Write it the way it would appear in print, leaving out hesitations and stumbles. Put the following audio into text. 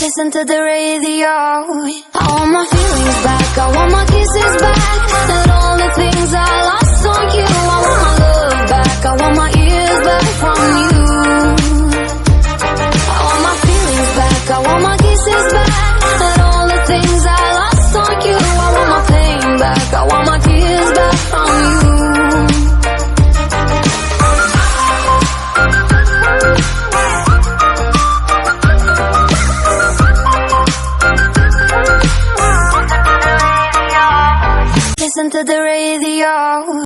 Listen to the radio. I want my feelings back, I want my kisses back, and all the things I lost on you. I want my love back, I want my ears back from you. I want my feelings back, I want my kisses back, and all the things I lost on you. I want my pain back, I want my tears back from you. Listen to the radio.